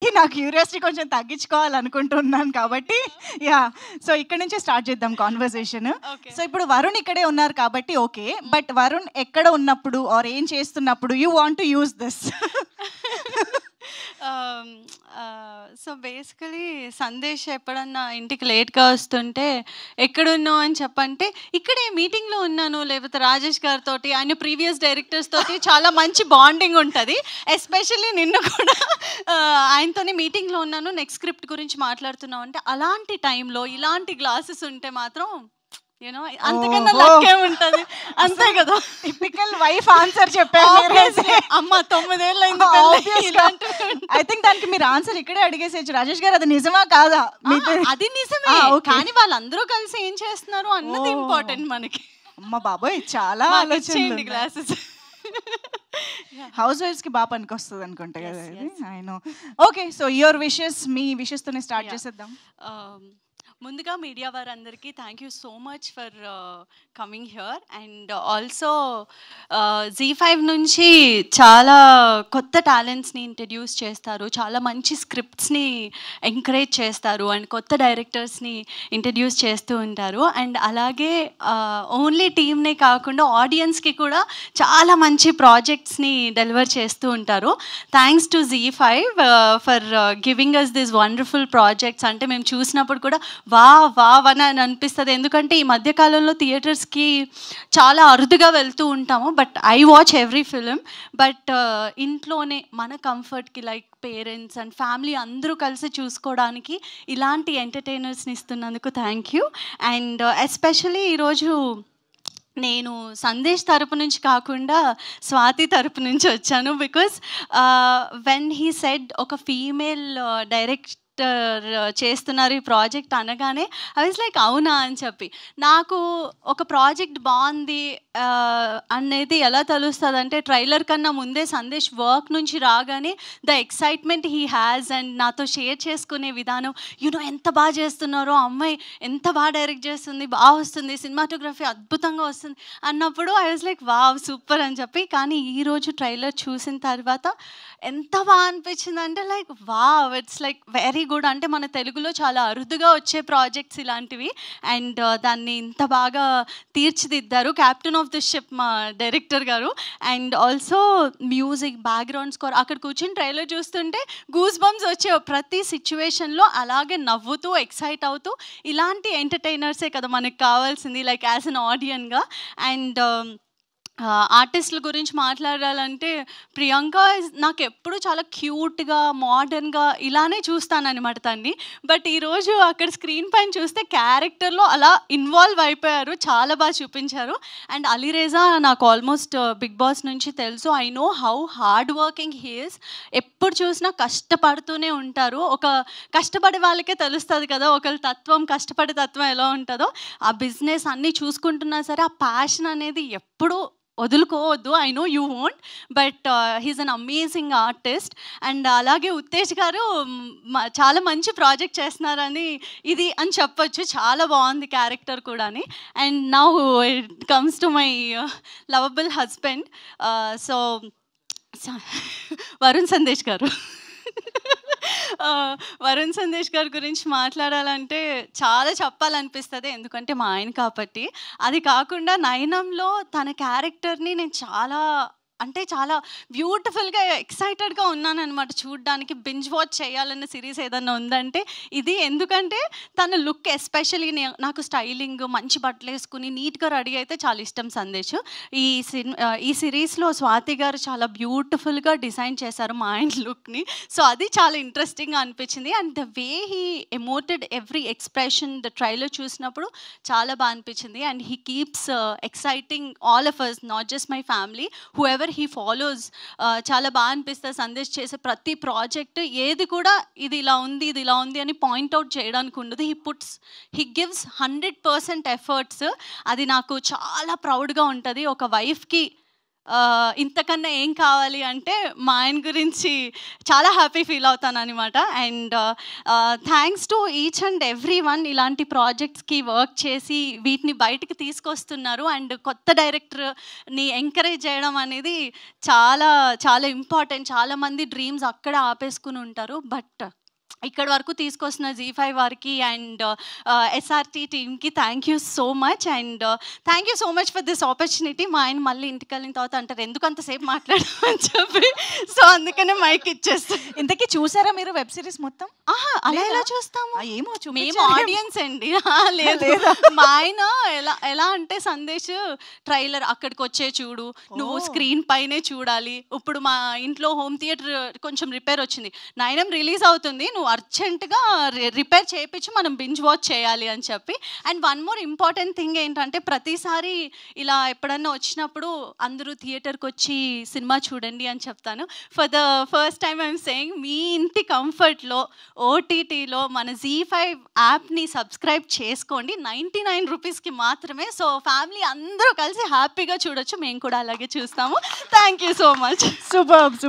నా క్యూరియాసిటీ కొంచెం తగ్గించుకోవాలనుకుంటున్నాను కాబట్టి సో ఇక్కడ నుంచే స్టార్ట్ చేద్దాం కాన్వర్సేషన్. సో ఇప్పుడు వరుణ్ ఇక్కడే ఉన్నారు కాబట్టి ఓకే, బట్ వరుణ్ ఎక్కడ ఉన్నప్పుడు ఆర్ ఏం చేస్తున్నప్పుడు you want to use this? So basically Sandesh ఎప్పుడన్నా ఇంటికి లేట్గా వస్తుంటే ఎక్కడున్నావు అని చెప్పంటే ఇక్కడే మీటింగ్లో ఉన్నాను, లేకపోతే రాజేష్ గారితో ఆయన ప్రీవియస్ డైరెక్టర్స్ తోటి చాలా మంచి బాండింగ్ ఉంటుంది. ఎస్పెషల్లీ నిన్ను కూడా ఆయనతోనే మీటింగ్లో ఉన్నాను, నెక్స్ట్ స్క్రిప్ట్ గురించి మాట్లాడుతున్నావు అంటే అలాంటి టైంలో ఇలాంటి గ్లాసెస్ ఉంటే మాత్రం యూనో అంతకన్నా లక్కే ఉంటుంది. అంతే కదా, టిపికల్ వైఫ్ ఆన్సర్ చెప్పారు. అమ్మ 9 ఏళ్ళైంది. ఐ థింక్ దానికి మీరు ఆన్సర్ ఇక్కడే అడిగేసేయచ్చు. రాజేష్ గారు అది నిజమా కాదా? అది నిజమే, కానీ వాళ్ళందరూ కలిసి ఏం చేస్తున్నారు అన్నది ఇంపార్టెంట్ మనకి. అమ్మ బాబోయ్, చాలా ఆలోచన. గ్లాసెస్ హౌస్ వైఫ్స్ కి బాగా పనికొస్తుంది అనుకుంటా కదా ఇది. I know. Okay, so your wishes, me wishes తోనే స్టార్ట్ చేసేద్దాం. ముందుగా మీడియా వారందరికీ thank you so much for coming here. And also Z5 నుంచి చాలా కొత్త టాలెంట్స్ని ఇంట్రడ్యూస్ చేస్తారు, చాలా మంచి స్క్రిప్ట్స్ని ఎంకరేజ్ చేస్తారు అండ్ కొత్త డైరెక్టర్స్ని ఇంట్రడ్యూస్ చేస్తూ ఉంటారు. అండ్ అలాగే ఓన్లీ టీమ్నే కాకుండా ఆడియన్స్కి కూడా చాలా మంచి ప్రాజెక్ట్స్ని డెలివర్ చేస్తూ ఉంటారు. Thanks to Z5 for giving us this wonderful projects. అంటే మేము చూసినప్పుడు కూడా వా అని అనిపిస్తుంది, ఎందుకంటే ఈ మధ్యకాలంలో థియేటర్స్కి చాలా అరుదుగా వెళ్తూ ఉంటాము. But I watch every film. But ఇంట్లోనే మన కంఫర్ట్కి లైక్ పేరెంట్స్ అండ్ ఫ్యామిలీ అందరూ కలిసి చూసుకోవడానికి ఇలాంటి ఎంటర్టైనర్స్ని ఇస్తున్నందుకు థ్యాంక్ యూ. అండ్ ఎస్పెషలీ ఈరోజు నేను సందేశ్ తరపు నుంచి కాకుండా స్వాతి తరపు నుంచి వచ్చాను. బికాస్ వెన్ హీ సెడ్ ఒక ఫీమేల్ డైరెక్టర్ చేస్తున్నారు ఈ ప్రాజెక్ట్ అనగానే ఐ వాజ్ లైక్ అవునా అని చెప్పి, నాకు ఒక ప్రాజెక్ట్ బాగుంది అనేది ఎలా తెలుస్తుంది అంటే ట్రైలర్ కన్నా ముందే సందేశ్ వర్క్ నుంచి రాగానే the excitement he has and నాతో షేర్ చేసుకునే విధానం, యూనో ఎంత బాగా చేస్తున్నారో, అమ్మాయి ఎంత బాగా డైరెక్ట్ చేస్తుంది, బాగా వస్తుంది, సినిమాటోగ్రఫీ అద్భుతంగా వస్తుంది అన్నప్పుడు I was like wow super అని చెప్పి. కానీ ఈరోజు ట్రైలర్ చూసిన తర్వాత ఎంత బాగా అనిపించింది అంటే like wow, it's like very good. అంటే మన తెలుగులో చాలా అరుదుగా వచ్చే ప్రాజెక్ట్స్ ఇలాంటివి అండ్ దాన్ని ఇంత బాగా తీర్చిదిద్దారు కెప్టెన్ ఆఫ్ ది షిప్ మా డైరెక్టర్ గారు. And also music, background score, అక్కడ కూర్చొని ట్రైలర్ చూస్తుంటే గూస్ బంప్స్ వచ్చే ప్రతి సిచ్యువేషన్లో అలాగే నవ్వుతూ ఎక్సైట్ అవుతూ ఇలాంటి ఎంటర్టైనర్సే కదా మనకు కావాల్సింది లైక్ యాజ్ అన్ ఆడియన్గా. అండ్ ఆర్టిస్టుల గురించి మాట్లాడాలంటే ప్రియాంక నాకు ఎప్పుడు చాలా క్యూట్గా మోడర్న్గా ఇలానే చూస్తానన్నమాట తన్ని. బట్ ఈరోజు అక్కడ స్క్రీన్ పైన చూస్తే క్యారెక్టర్లో అలా ఇన్వాల్వ్ అయిపోయారు, చాలా బాగా చూపించారు. అండ్ అలీరేజా నాకు ఆల్మోస్ట్ బిగ్ బాస్ నుంచి తెలుసు. I know how hard working he is. ఎప్పుడు చూసినా కష్టపడుతూనే ఉంటారు. ఒక కష్టపడే వాళ్ళకే తెలుస్తుంది కదా ఒకళ్ళ తత్వం, కష్టపడే తత్వం ఎలా ఉంటుందో. ఆ బిజినెస్ అన్నీ చూసుకుంటున్నా సరే ఆ ప్యాషన్ అనేది ఎప్పుడూ వదులుకోవద్దు. I know you won't, but he's an amazing artist. And అలాగే ఉత్తేజ్ గారు చాలా మంచి ప్రాజెక్ట్ చేస్తున్నారని ఇది అని చెప్పొచ్చు, చాలా బాగుంది క్యారెక్టర్ కూడా. And now it comes to my lovable husband, so Varun Sandesh గారు. వరుణ్ సందేశ్ గారి గురించి మాట్లాడాలంటే చాలా చెప్పాలనిపిస్తుంది, ఎందుకంటే మా ఆయన కాబట్టి. అది కాకుండా నయనంలో తన క్యారెక్టర్ని నేను చాలా అంటే చాలా బ్యూటిఫుల్గా ఎక్సైటెడ్గా ఉన్నాను అనమాట చూడడానికి. బింజ్ వాచ్ చేయాలన్న సిరీస్ ఏదన్నా ఉందంటే ఇది. ఎందుకంటే తన లుక్ ఎస్పెషల్లీ నాకు స్టైలింగ్, మంచి బట్టలు వేసుకుని నీట్గా రెడీ అయితే చాలా ఇష్టం సందేశ్. ఈ సిరీస్లో స్వాతి గారు చాలా బ్యూటిఫుల్గా డిజైన్ చేశారు మా ఆయన లుక్ని. సో అది చాలా ఇంట్రెస్టింగ్గా అనిపించింది. And the way he emoted every expression the trailer చూసినప్పుడు చాలా బాగా అనిపించింది. And he keeps exciting all of us, not just my family, whoever he follows. చాలా బాగా అనిపిస్తుంది సందేశ్ చేసే ప్రతి ప్రాజెక్ట్. ఏది కూడా ఇది ఇలా ఉంది, ఇది ఇలా ఉంది అని పాయింట్అవుట్ చేయడానికి ఉండదు. He gives 100% efforts. అది నాకు చాలా ప్రౌడ్గా ఉంటుంది. ఒక వైఫ్కి ఇంతకన్నా ఏం కావాలి అంటే మా ఆయన గురించి చాలా హ్యాపీ ఫీల్ అవుతాను అనమాట. And thanks to each and every one ఇలాంటి ప్రాజెక్ట్స్కి వర్క్ చేసి వీటిని బయటికి తీసుకొస్తున్నారు. అండ్ కొత్త డైరెక్టర్ని ఎంకరేజ్ చేయడం అనేది చాలా చాలా ఇంపార్టెంట్. చాలామంది డ్రీమ్స్ అక్కడ ఆపేసుకుని ఉంటారు, బట్ ఇక్కడ వరకు తీసుకొస్తున్న ZEE5 వారికి అండ్ SRT టీమ్కి thank you so much. And thank you so much for this opportunity. మా ఆయన మళ్ళీ ఇంటికి వెళ్ళిన తర్వాత అంటారు ఎందుకు అంతసేపు మాట్లాడమని చెప్పి, సో అందుకనే మైక్ ఇచ్చేస్తాను. ఇంతకీ చూసారా మీరు వెబ్ సిరీస్ మొత్తం? అలా ఎలా చూస్తాము, ఏమో మేము ఆడియన్స్ అండి. లేదు, మా ఆయన ఎలా అంటే సందేశ్ ట్రైలర్ అక్కడికి వచ్చే చూడు, నువ్వు స్క్రీన్ పైనే చూడాలి. ఇప్పుడు మా ఇంట్లో హోమ్ థియేటర్ కొంచెం రిపేర్ వచ్చింది, నైనం రిలీజ్ అవుతుంది, నువ్వు అర్జెంటుగా రిపేర్ చేయించి మనం బింజ్ వాచ్ చేయాలి అని చెప్పి. And one more important thing ఏంటంటే ప్రతిసారి ఇలా ఎప్పుడన్నా వచ్చినప్పుడు అందరూ థియేటర్కి వచ్చి సినిమా చూడండి అని చెప్తాను. For the first time I'm saying, మీ ఇంటి కంఫర్ట్లో OTTలో మన ZEE5 యాప్ని సబ్స్క్రైబ్ చేసుకోండి. 99 రూపీస్కి మాత్రమే. సో ఫ్యామిలీ అందరూ కలిసి హ్యాపీగా చూడొచ్చు, మేము కూడా అలాగే చూస్తాము. Thank you so much. Super.